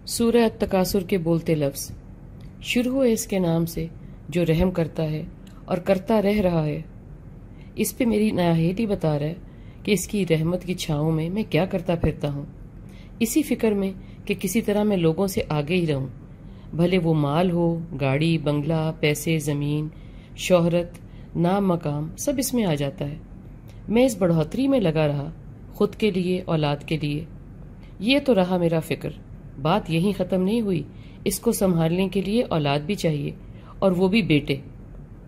سورہ التکاثر کے بولتے لفظ شروع ہے اس کے نام سے جو رحم کرتا ہے اور کرتا رہ رہا ہے۔ اس پہ میری نااہلی بتا رہا ہے کہ اس کی رحمت کی چھاؤں میں کیا کرتا پھرتا ہوں، اسی فکر میں کہ کسی طرح میں لوگوں سے آگے ہی رہوں، بھلے وہ مال ہو، گاڑی، بنگلہ، پیسے، زمین، شہرت، نام، مقام، سب اس میں آ جاتا ہے۔ میں اس بڑھوتری میں لگا رہا، خود کے لیے، اولاد کے لیے۔ یہ تو رہا میرا فکر، بات یہیں ختم نہیں ہوئی، اس کو سنبھالنے کے لیے اولاد بھی چاہیے، اور وہ بھی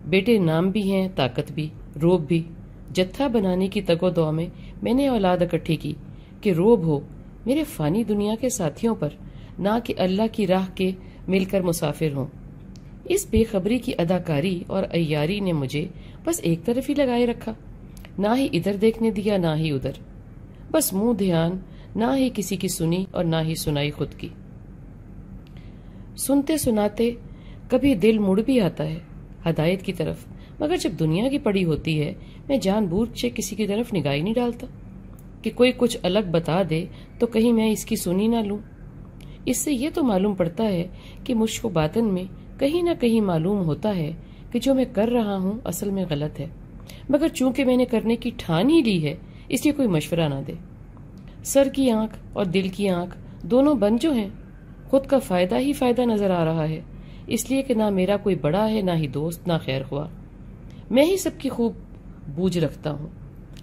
بیٹے نام بھی ہیں، طاقت بھی، روب بھی۔ جتھا بنانے کی تگ و دو میں نے اولاد اکٹھی کی کہ روب ہو میرے فانی دنیا کے ساتھیوں پر، نہ کہ اللہ کی راہ کے مل کر مسافر ہوں۔ اس بے خبری کی اداکاری اور عیاری نے مجھے بس ایک طرف ہی لگائے رکھا، نہ ہی ادھر دیکھنے دیا نہ ہی ادھر، بس منہ دھیان، نہ ہی کسی کی سنی اور نہ ہی سنائی خود کی۔ سنتے سناتے کبھی دل مڑ بھی آتا ہے ہدایت کی طرف، مگر جب دنیا کی پڑی ہوتی ہے میں جان بوجھ سے کسی کی طرف نگاہ ہی نہیں ڈالتا کہ کوئی کچھ الگ بتا دے تو کہیں میں اس کی سنی نہ لوں۔ اس سے یہ تو معلوم پڑتا ہے کہ مجھ کو باطن میں کہیں نہ کہیں معلوم ہوتا ہے کہ جو میں کر رہا ہوں اصل میں غلط ہے، مگر چونکہ میں نے کرنے کی ٹھان ہی لی ہے اس لیے کوئی مشورہ نہ دے۔ سر کی آنکھ اور دل کی آنکھ دونوں بند جو ہیں، خود کا فائدہ ہی فائدہ نظر آ رہا ہے، اس لیے کہ نہ میرا کوئی بڑا ہے، نہ ہی دوست، نہ خیر خواہ، میں ہی سب کی خوب بوجھ رکھتا ہوں۔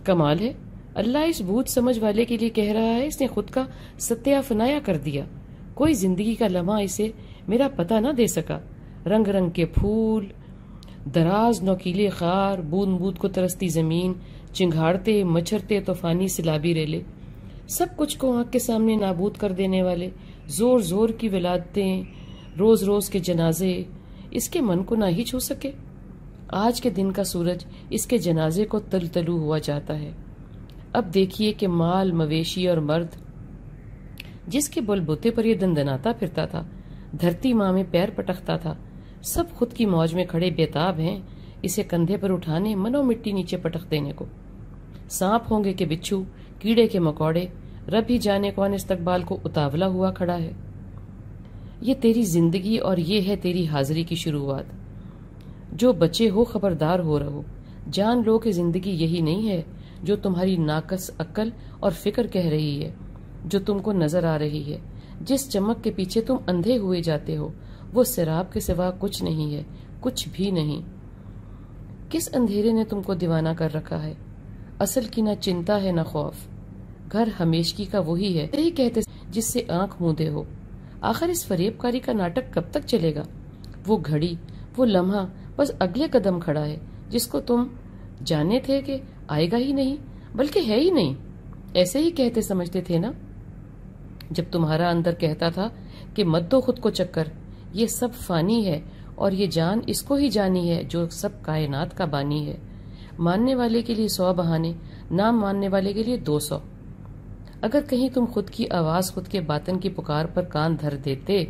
کمال ہے، اللہ اس بوجھ سمجھ والے کے لیے کہہ رہا ہے، اس نے خود کا ستیہ فنایا کر دیا، کوئی زندگی کا لمحہ اسے میرا پتہ نہ دے سکا۔ رنگ رنگ کے پھول، دراز نوکیلے خار، بوند بوند کو ترستی زمین، چنگھاڑتے مچھرتے طوفانی سیلابی ریلے، سب کچھ کو آنکھ کے سامنے نابود کر دینے والے زور زور کی ولادتیں، روز روز کے جنازے، اس کے من کو نہ ہی چھو سکے۔ آج کے دن کا سورج اس کے جنازے کو تل تلو ہوا جاتا ہے۔ اب دیکھیے کہ مال، مویشی اور مرد جس کے بل بوتے پر یہ دندناتا پھرتا تھا، دھرتی ماں میں پیر پٹکتا تھا، سب خود کی موج میں کھڑے بےتاب ہیں اسے کندھے پر اٹھانے، منو مٹی نیچے پٹک دینے کو۔ سانپ ہوں گے کہ بچھو، کیڑے کے مکوڑے، رب ہی جانے کون استقبال کو اتاولا ہوا کھڑا ہے۔ یہ تیری زندگی اور یہ ہے تیری حاضری کی شروعات۔ جو بچے ہو خبردار ہو رہو، جان لو کہ زندگی یہی نہیں ہے جو تمہاری ناقص عقل اور فکر کہہ رہی ہے، جو تم کو نظر آ رہی ہے، جس چمک کے پیچھے تم اندھے ہوئے جاتے ہو، وہ سراب کے سوا کچھ نہیں ہے، کچھ بھی نہیں۔ کس اندھیرے نے تم کو دیوانہ کر رکھا ہے؟ اصل کی نہ چنتا ہے نہ خوف، گھر ہمیشگی کا وہی ہے، یہی کہتے جس سے آنکھ موندے ہو۔ آخر اس فریب کاری کا ناٹک کب تک چلے گا؟ وہ گھڑی، وہ لمحہ بس اگلے قدم کھڑا ہے، جس کو تم جانے تھے کہ آئے گا ہی نہیں، بلکہ ہے ہی نہیں، ایسے ہی کہتے سمجھتے تھے نا، جب تمہارا اندر کہتا تھا کہ مت دو خود کو چکر، یہ سب فانی ہے اور یہ جان اس کو ہی جانی ہے جو سب کائنات کا بانی ہے۔ ماننے والے کے لیے 100 بہانے، نہ ماننے والے کے لیے 200۔ اگر کہیں تم خود کی آواز، خود کے باطن کی پکار پر کان دھر دیتے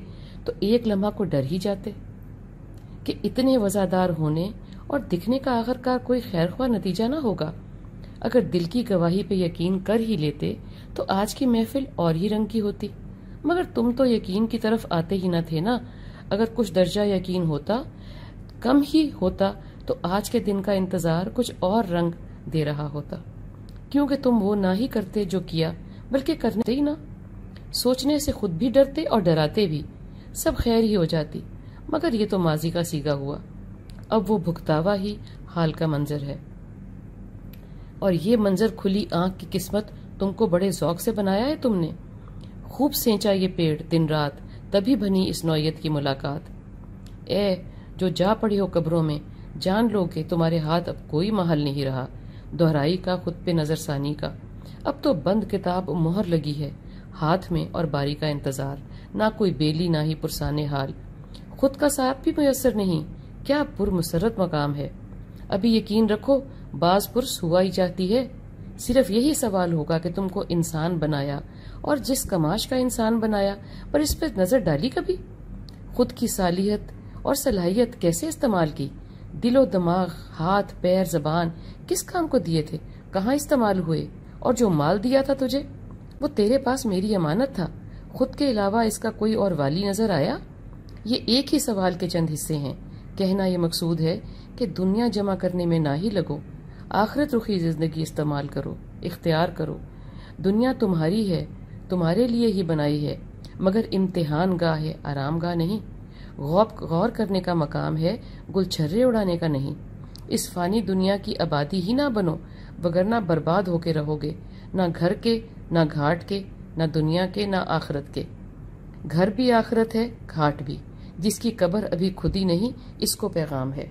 تو ایک لمحہ کو ڈر ہی جاتے کہ اتنے وزادار ہونے اور دکھنے کا آخرکار کوئی خیر خواہ نتیجہ نہ ہوگا۔ اگر دل کی گواہی پہ یقین کر ہی لیتے تو آج کی محفل اور ہی رنگ کی ہوتی، مگر تم تو یقین کی طرف آتے ہی نہ تھے نا۔ اگر کچھ درجہ یقین ہوتا، کم ہی ہوتا، تو آج کے دن کا انتظار کچھ اور رنگ دے رہا ہوتا، کیونکہ تم وہ نہ ہی کرتے جو کیا، بلکہ کرتے ہی نہ۔ سوچنے سے خود بھی ڈرتے اور ڈراتے بھی، سب خیر ہی ہو جاتی، مگر یہ تو ماضی کا سیگا ہوا، اب وہ بھگتاوا ہی حال کا منظر ہے۔ اور یہ منظر کھلی آنکھ کی قسمت تم کو بڑے ذوق سے بنایا ہے تم نے، خوب سینچا یہ پیڑ دن رات، تبھی بنی اس نوعیت کی ملاقات۔ اے جو جا پڑے ہو قبروں میں، جان لو کہ تمہارے ہاتھ اب کوئی محل نہیں رہا دہرائی کا، خود پہ نظر ثانی کا۔ اب تو بند کتاب مہر لگی ہے ہاتھ میں اور باری کا انتظار، نہ کوئی بیلی نہ ہی پرسانے حال، خود کا ساتھ بھی میسر نہیں، کیا پرمسرت مقام ہے۔ ابھی یقین رکھو باز پرس ہوا ہی جاتی ہے، صرف یہی سوال ہوگا کہ تم کو انسان بنایا اور جس کماش کا انسان بنایا پر اس پہ نظر ڈالی کبھی؟ خود کی صلاحیت اور صلاحیت کیسے استعمال کی؟ دل و دماغ، ہاتھ، پیر، زبان کس کام کو دیے تھے، کہاں استعمال ہوئے؟ اور جو مال دیا تھا تجھے، وہ تیرے پاس میری امانت تھا، خود کے علاوہ اس کا کوئی اور والی نظر آیا؟ یہ ایک ہی سوال کے چند حصے ہیں۔ کہنا یہ مقصود ہے کہ دنیا جمع کرنے میں نہ ہی لگو، آخرت رخی زندگی استعمال کرو، اختیار کرو۔ دنیا تمہاری ہے، تمہارے لیے ہی بنائی ہے، مگر امتحان گاہ ہے، آرام گاہ نہیں۔ غور کرنے کا مقام ہے، گل چھرے اڑانے کا نہیں۔ اس فانی دنیا کی آبادی ہی نہ بنو، وگرنہ برباد ہو کے رہو گے، نہ گھر کے، نہ گھاٹ کے، نہ دنیا کے، نہ آخرت کے۔ گھر بھی آخرت ہے، گھاٹ بھی۔ جس کی قبر ابھی کھدی نہیں، اس کو پیغام ہے۔